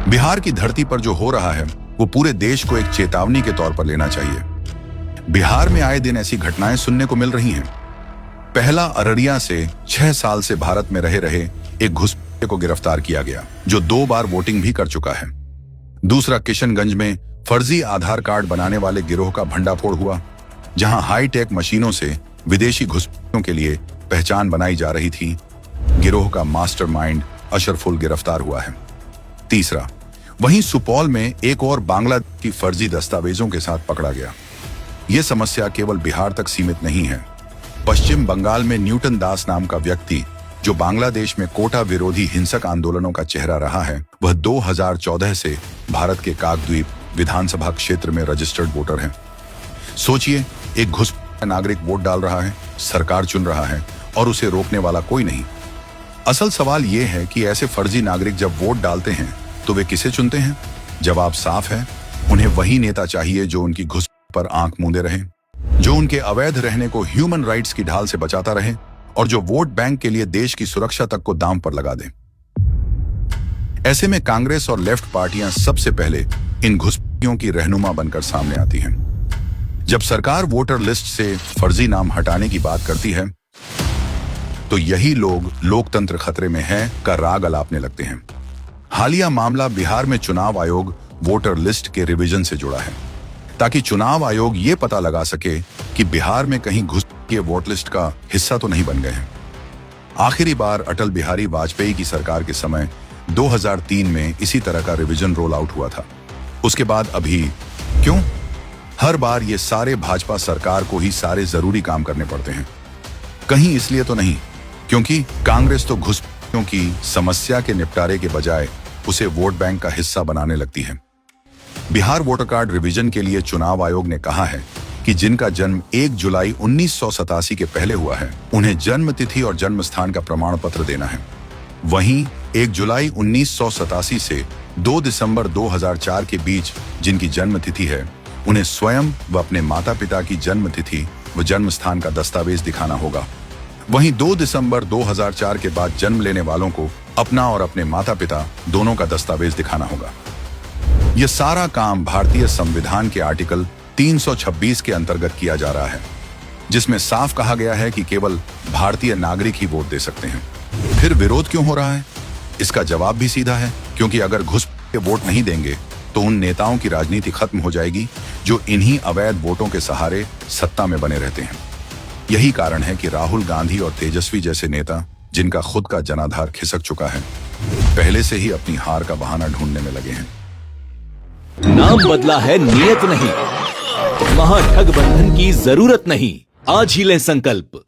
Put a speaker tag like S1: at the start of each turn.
S1: बिहार की धरती पर जो हो रहा है वो पूरे देश को एक चेतावनी के तौर पर लेना चाहिए। बिहार में आए दिन ऐसी घटनाएं सुनने को मिल रही हैं। पहला अररिया से 6 साल से भारत में रहे रहे एक घुसपैठिए को गिरफ्तार किया गया जो 2 बार वोटिंग भी कर चुका है। दूसरा किशनगंज में फर्जी आधार कार्ड बनाने वाले गिरोह का भंडाफोड़ हुआ, जहां हाईटेक मशीनों से विदेशी घुसपैठियों के लिए पहचान बनाई जा रही थी। गिरोह का मास्टरमाइंड अशरफुल गिरफ्तार हुआ है। तीसरा, वहीं सुपौल में एक और बांग्लादेश की फर्जी दस्तावेजों के साथ पकड़ा गया। यह समस्या केवल बिहार तक सीमित नहीं है। पश्चिम बंगाल में न्यूटन दास नाम का व्यक्ति, जो बांग्लादेश में कोटा विरोधी हिंसक आंदोलनों का चेहरा रहा है, वह 2014 से भारत के काकद्वीप विधानसभा क्षेत्र में रजिस्टर्ड वोटर है। सोचिए, एक घुसपैठिया नागरिक वोट डाल रहा है, सरकार चुन रहा है और उसे रोकने वाला कोई नहीं। असल सवाल यह है कि ऐसे फर्जी नागरिक जब वोट डालते हैं तो वे किसे चुनते हैं? जवाब साफ है, उन्हें वही नेता चाहिए जो उनकी घुस पर आंख मूंदे रहे, जो उनके अवैध रहने को ह्यूमन राइट्स की ढाल से बचाता रहे और जो वोट बैंक के लिए देश की सुरक्षा तक को दांव पर लगा दे। ऐसे में कांग्रेस और लेफ्ट पार्टियां सबसे पहले इन घुसपैठियों की रहनुमा बनकर सामने आती हैं। जब सरकार वोटर लिस्ट से फर्जी नाम हटाने की बात करती है तो यही लोग लोकतंत्र खतरे में है का राग अलापने लगते हैं। हालिया मामला बिहार में चुनाव आयोग वोटर लिस्ट के रिवीजन से जुड़ा है, ताकि चुनाव आयोग ये पता लगा सके कि बिहार में कहीं घुसपैठिए वोट लिस्ट का हिस्सा तो नहीं बन गए हैं। आखिरी बार अटल बिहारी वाजपेयी की सरकार के समय 2003 में इसी तरह का रिवीजन रोल आउट हुआ था। उसके बाद अभी क्यों? हर बार ये सारे भाजपा सरकार को ही सारे जरूरी काम करने पड़ते हैं। कहीं इसलिए तो नहीं क्योंकि कांग्रेस तो घुसपैठियों की समस्या के निपटारे के बजाय उसे वोट बैंक का हिस्सा बनाने लगती है। बिहार वोटर कार्ड रिवीजन के लिए चुनाव आयोग ने कहा है कि जिनका जन्म 1 जुलाई 1987 के पहले हुआ है, उन्हें जन्म तिथि और जन्म स्थान का प्रमाण पत्र देना है। वहीं 1 जुलाई 1987 से 2 दिसंबर 2004 के बीच जिनकी जन्म तिथि है, उन्हें स्वयं व अपने माता पिता की जन्म तिथि व जन्म स्थान का दस्तावेज दिखाना होगा। वहीं 2 दिसंबर 2004 के बाद जन्म लेने वालों को अपना और अपने माता पिता दोनों का दस्तावेज दिखाना होगा। यह सारा काम भारतीय संविधान के आर्टिकल 326 के अंतर्गत किया जा रहा है, जिसमें साफ कहा गया है कि केवल भारतीय नागरिक ही वोट दे सकते हैं। फिर विरोध क्यों हो रहा है? इसका जवाब भी सीधा है, क्योंकि अगर घुसपैठिए वोट नहीं देंगे तो उन नेताओं की राजनीति खत्म हो जाएगी जो इन्हीं अवैध वोटों के सहारे सत्ता में बने रहते हैं। यही कारण है कि राहुल गांधी और तेजस्वी जैसे नेता, जिनका खुद का जनाधार खिसक चुका है, पहले से ही अपनी हार का बहाना ढूंढने में लगे हैं।
S2: नाम बदला है, नियत नहीं। महाठगबंधन की जरूरत नहीं। आज ही लें संकल्प।